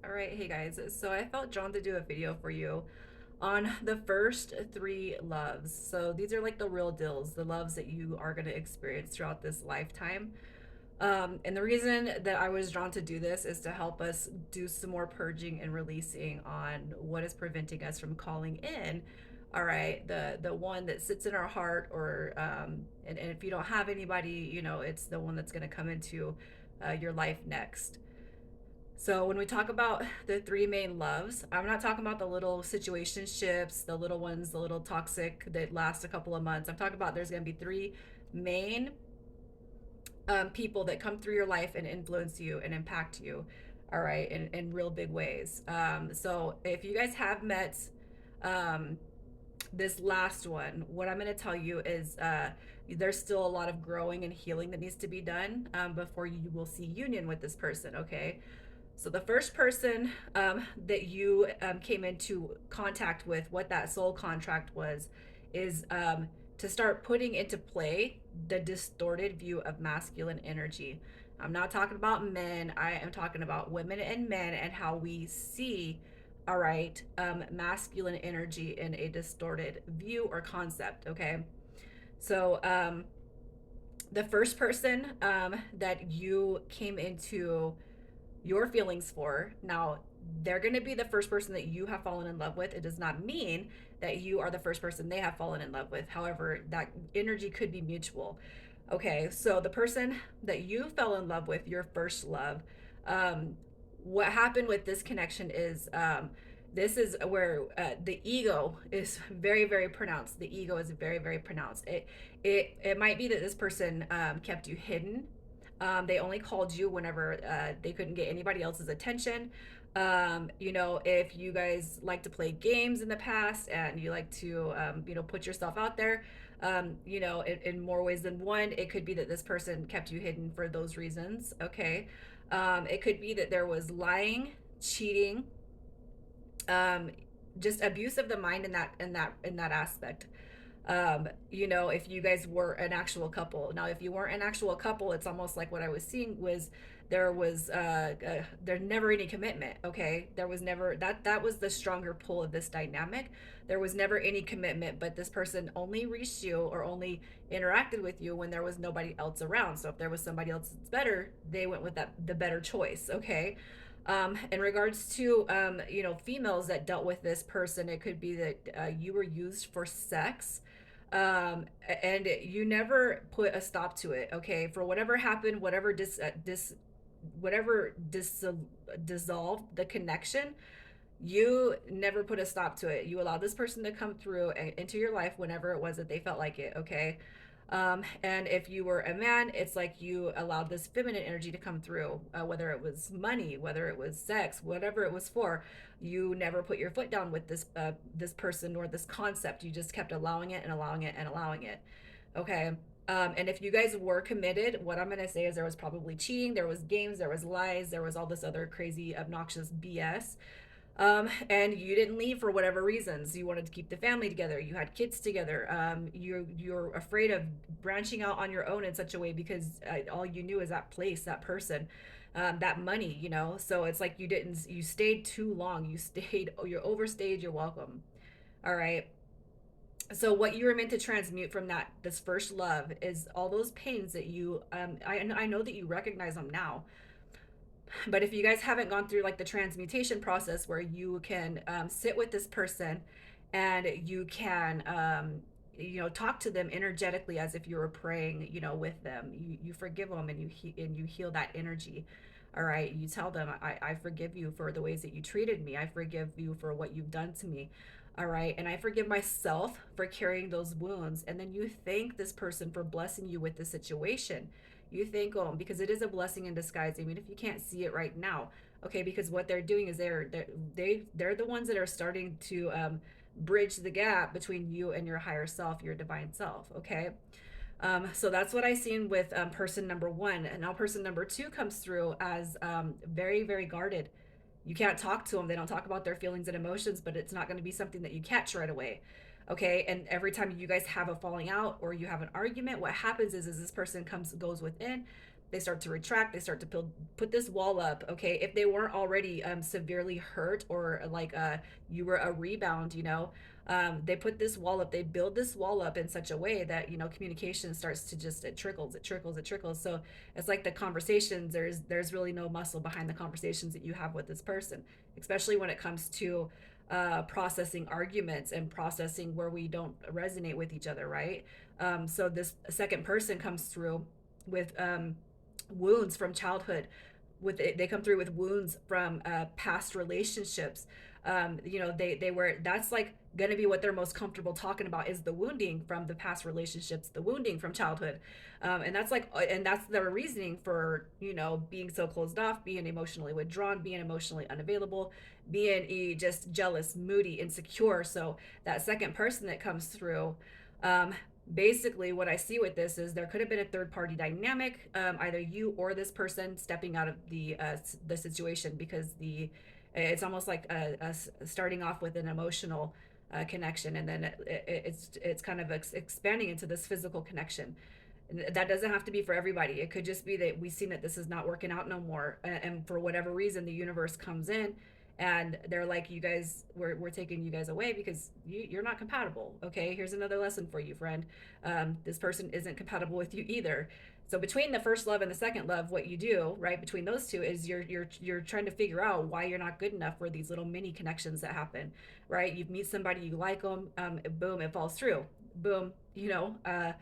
All right, hey guys. So I felt drawn to do a video for you on the first three loves. So these are like the real deals, the loves that you are going to experience throughout this lifetime. And the reason that I was drawn to do this is to help us do some more purging and releasing on what is preventing us from calling in. All right, the one that sits in our heart, or and if you don't have anybody, it's the one that's going to come into your life next. So when we talk about the three main loves, I'm not talking about the little situationships, the little ones, the little toxic that last a couple of months. I'm talking about there's going to be three main people that come through your life and influence you and impact you, all right, in real big ways. So if you guys have met um, this last one, what I'm going to tell you is there's still a lot of growing and healing that needs to be done before you will see union with this person, okay? So the first person that you came into contact with, what that soul contract was, is to start putting into play the distorted view of masculine energy. I'm not talking about men. I am talking about women and men and how we see, all right, masculine energy in a distorted view or concept. Okay, so the first person that you came into your feelings for. Now, they're going to be the first person that you have fallen in love with. It does not mean that you are the first person they have fallen in love with. However, that energy could be mutual. Okay, so the person that you fell in love with, your first love, what happened with this connection is this is where the ego is very, very pronounced. The ego is very, very pronounced. It might be that this person kept you hidden. They only called you whenever they couldn't get anybody else's attention. If you guys like to play games in the past and you like to, put yourself out there, in more ways than one, it could be that this person kept you hidden for those reasons. Okay. It could be that there was lying, cheating, um, just abuse of the mind in that aspect. If you guys were an actual couple. Now, if you weren't an actual couple, it's almost like what I was seeing was there never any commitment. Okay, there was never that was the stronger pull of this dynamic. There was never any commitment, but this person only reached you or only interacted with you when there was nobody else around. So if there was somebody else that's better, they went with the better choice. Okay. In regards to females that dealt with this person, it could be that you were used for sex, and you never put a stop to it. Okay, for whatever happened, whatever dissolved the connection, you never put a stop to it. You allowed this person to come through into your life whenever it was that they felt like it. Okay. And if you were a man, it's like you allowed this feminine energy to come through, whether it was money, whether it was sex, whatever it was for. You never put your foot down with this person or this concept. You just kept allowing it and allowing it and allowing it. Okay. And if you guys were committed, what I'm gonna say is there was probably cheating, there was games, there was lies, there was all this other crazy, obnoxious BS. And you didn't leave for whatever reasons. You wanted to keep the family together. You had kids together. You're afraid of branching out on your own in such a way because all you knew is that place, that person, that money. So it's like you didn't. You stayed too long. You stayed. You overstayed your welcome. All right. So what you were meant to transmute from this first love is all those pains that you. I know that you recognize them now, but if you guys haven't gone through like the transmutation process where you can sit with this person and you can talk to them energetically as if you were praying with them, you forgive them and you heal that energy. All right, you tell them, I forgive you for the ways that you treated me. I forgive you for what you've done to me. All right, and I forgive myself for carrying those wounds. And then you thank this person for blessing you with the situation. You thank them because it is a blessing in disguise, even if you can't see it right now. Okay, because what they're doing is they're the ones that are starting to bridge the gap between you and your higher self, your divine self. Okay. So that's what I seen with person number one. And now person number two comes through as very, very guarded. You can't talk to them. They don't talk about their feelings and emotions, but it's not going to be something that you catch right away. Okay. And every time you guys have a falling out or you have an argument, what happens is this person goes within, they start to retract, they start to put this wall up. Okay, if they weren't already severely hurt, or like you were a rebound, they put this wall up, they build this wall up in such a way that communication starts to just, it trickles. So it's like the conversations, there's really no muscle behind the conversations that you have with this person, especially when it comes to processing arguments and processing where we don't resonate with each other, right? So this second person comes through with wounds from childhood, they come through with wounds from past relationships. They were, that's like going to be what they're most comfortable talking about, is the wounding from the past relationships, the wounding from childhood. And that's their reasoning for being so closed off, being emotionally withdrawn, being emotionally unavailable, being just jealous, moody, insecure. So that second person that comes through, um, basically what I see with this is there could have been a third party dynamic, either you or this person stepping out of the situation, because it's almost like starting off with an emotional connection, and then it's kind of expanding into this physical connection. That doesn't have to be for everybody. It could just be that we've seen that this is not working out no more, and for whatever reason the universe comes in and they're like, you guys, we're taking you guys away because you're not compatible. Okay, here's another lesson for you, friend. This person isn't compatible with you either. So between the first love and the second love, what you do right between those two is you're trying to figure out why you're not good enough for these little mini connections that happen. Right, you meet somebody, you like them, boom, it falls through. Boom, uh,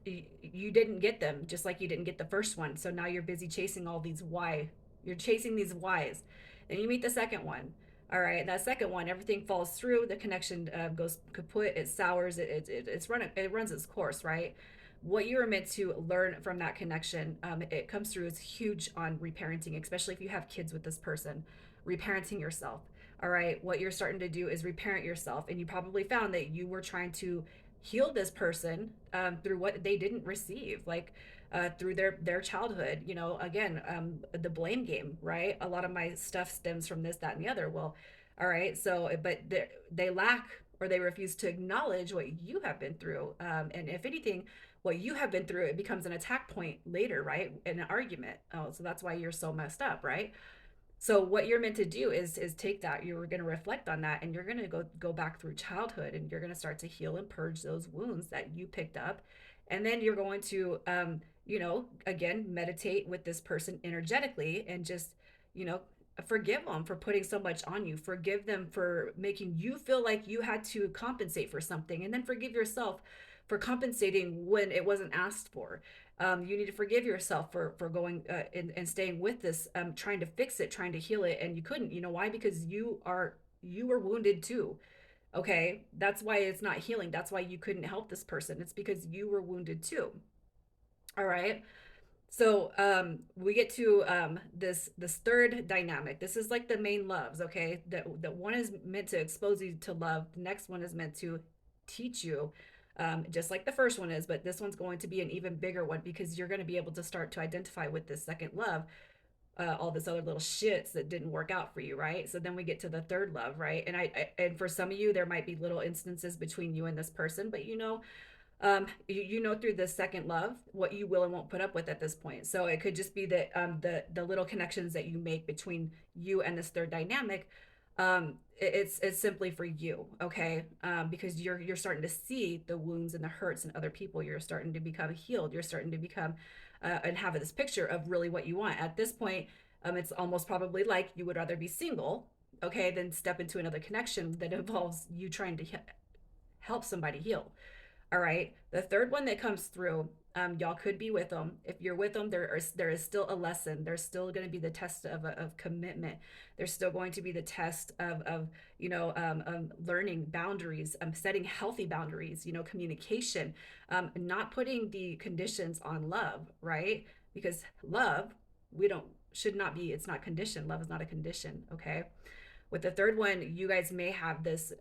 you didn't get them, just like you didn't get the first one. So now you're busy chasing all these why. You're chasing these whys. Then you meet the second one. All right, that second one, everything falls through. The connection goes kaput. It sours. It runs its course. Right. What you are meant to learn from that connection, it comes through, is huge on reparenting, especially if you have kids with this person. Reparenting yourself. All right, what you're starting to do is reparent yourself, and you probably found that you were trying to heal this person through what they didn't receive, like through their childhood. Again, the blame game, right? A lot of my stuff stems from this, that, and the other. Well, all right, so but they lack, or they refuse to acknowledge what you have been through, and if anything, what you have been through, it becomes an attack point later, right, in an argument. Oh, so that's why you're so messed up, right? So what you're meant to do is take that, you're going to reflect on that, and you're going to go back through childhood, and you're going to start to heal and purge those wounds that you picked up. And then you're going to again, meditate with this person energetically, and just you know forgive them for putting so much on you, forgive them for making you feel like you had to compensate for something, and then forgive yourself for compensating when it wasn't asked for. You need to forgive yourself for going and staying with this, trying to fix it, trying to heal it, and you couldn't. You know why? Because you were wounded too. Okay, that's why it's not healing. That's why you couldn't help this person. It's because you were wounded too. All right. So we get to this third dynamic. This is like the main loves. Okay, that one is meant to expose you to love. The next one is meant to teach you, just like the first one is. But this one's going to be an even bigger one, because you're going to be able to start to identify with this second love, all this other little shits that didn't work out for you, right? So then we get to the third love, right? And for some of you, there might be little instances between you and this person, but you know through the second love what you will and won't put up with at this point. So it could just be that the little connections that you make between you and this third dynamic, it's simply for you, okay? Because you're starting to see the wounds and the hurts in other people. You're starting to become healed. You're starting to become and have this picture of really what you want at this point. It's almost probably like you would rather be single, okay, than step into another connection that involves you trying to help somebody heal. All right. The third one that comes through, y'all could be with them. If you're with them, there is still a lesson. There's still going to be the test of commitment. There's still going to be the test of learning boundaries, setting healthy boundaries, communication, not putting the conditions on love, right? Because love, we don't should not be. It's not conditioned. Love is not a condition. Okay. With the third one, you guys may have this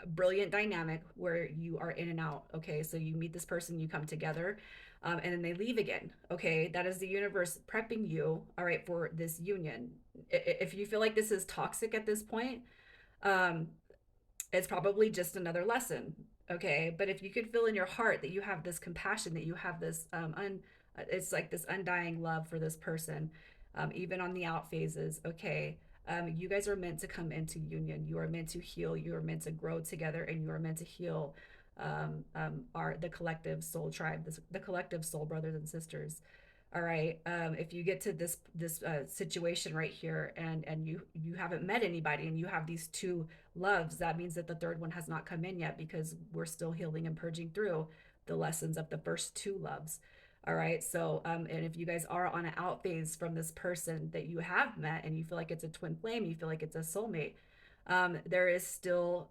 brilliant dynamic where you are in and out. Okay, so you meet this person, you come together, and then they leave again. Okay, that is the universe prepping you, all right, for this union. If you feel like this is toxic at this point, um, it's probably just another lesson. Okay, but if you could feel in your heart that you have this compassion, that you have this It's like this undying love for this person, even on the out phases. Okay. You guys are meant to come into union. You are meant to heal. You are meant to grow together, and you are meant to heal our the collective soul tribe, the collective soul brothers and sisters. All right. If you get to this situation right here, and you haven't met anybody, and you have these two loves, that means that the third one has not come in yet, because we're still healing and purging through the lessons of the first two loves. All right. So, and if you guys are on an out phase from this person that you have met, and you feel like it's a twin flame, you feel like it's a soulmate, there is still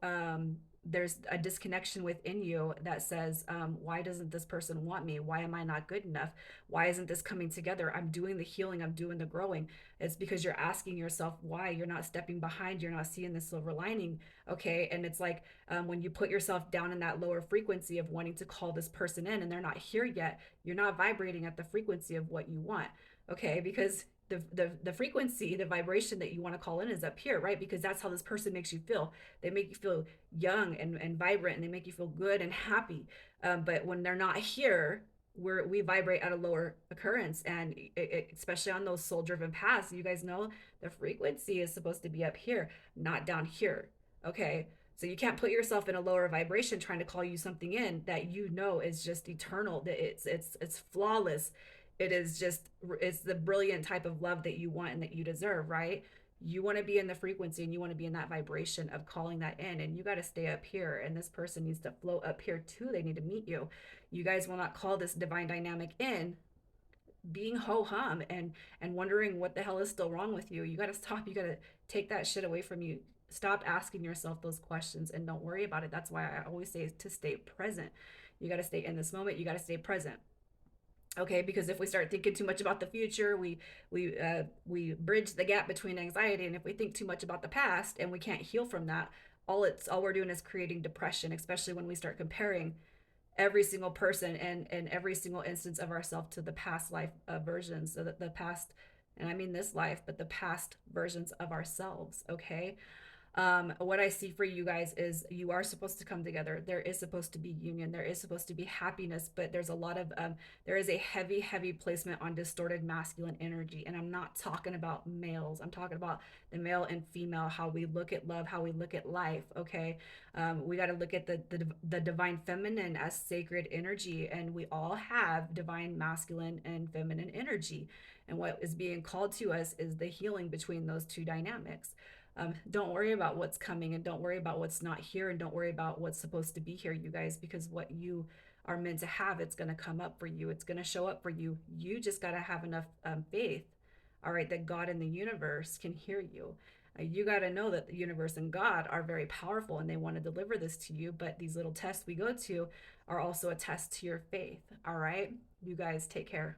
there's a disconnection within you that says, why doesn't this person want me? Why am I not good enough? Why isn't this coming together? I'm doing the healing, I'm doing the growing. It's because you're asking yourself why. You're not stepping behind, you're not seeing the silver lining. Okay. And it's like, when you put yourself down in that lower frequency of wanting to call this person in and they're not here yet, you're not vibrating at the frequency of what you want. Okay. Because the frequency, the vibration that you want to call in is up here, right? Because that's how this person makes you feel. They make you feel young and vibrant, and they make you feel good and happy. But when they're not here, we vibrate at a lower occurrence. And especially on those soul driven paths, you guys know the frequency is supposed to be up here, not down here. Okay. So you can't put yourself in a lower vibration trying to call you something in that you know is just eternal, that it's flawless. It is just, it's the brilliant type of love that you want and that you deserve, right? You want to be in the frequency, and you want to be in that vibration of calling that in, and you got to stay up here, and this person needs to flow up here too. They need to meet you. You guys will not call this divine dynamic in being ho hum and wondering what the hell is still wrong with you. You got to stop. You got to take that shit away from you. Stop asking yourself those questions and don't worry about it. That's why I always say to stay present. You got to stay in this moment. You got to stay present. Okay, because if we start thinking too much about the future, we bridge the gap between anxiety. And if we think too much about the past and we can't heal from that, all we're doing is creating depression, especially when we start comparing every single person and every single instance of ourselves to the past life versions. So that the past, and I mean this life, but the past versions of ourselves. Okay. What I see for you guys is you are supposed to come together. There is supposed to be union. There is supposed to be happiness, but there's a lot of, there is a heavy, heavy placement on distorted masculine energy. And I'm not talking about males. I'm talking about the male and female, how we look at love, how we look at life. Okay. We got to look at the divine feminine as sacred energy. And we all have divine masculine and feminine energy. And what is being called to us is the healing between those two dynamics. Don't worry about what's coming, and don't worry about what's not here, and don't worry about what's supposed to be here, you guys, because what you are meant to have, it's going to come up for you. It's going to show up for you. You just got to have enough faith, all right, that God and the universe can hear you. You got to know that the universe and God are very powerful, and they want to deliver this to you. But these little tests we go to are also a test to your faith. All right. You guys take care.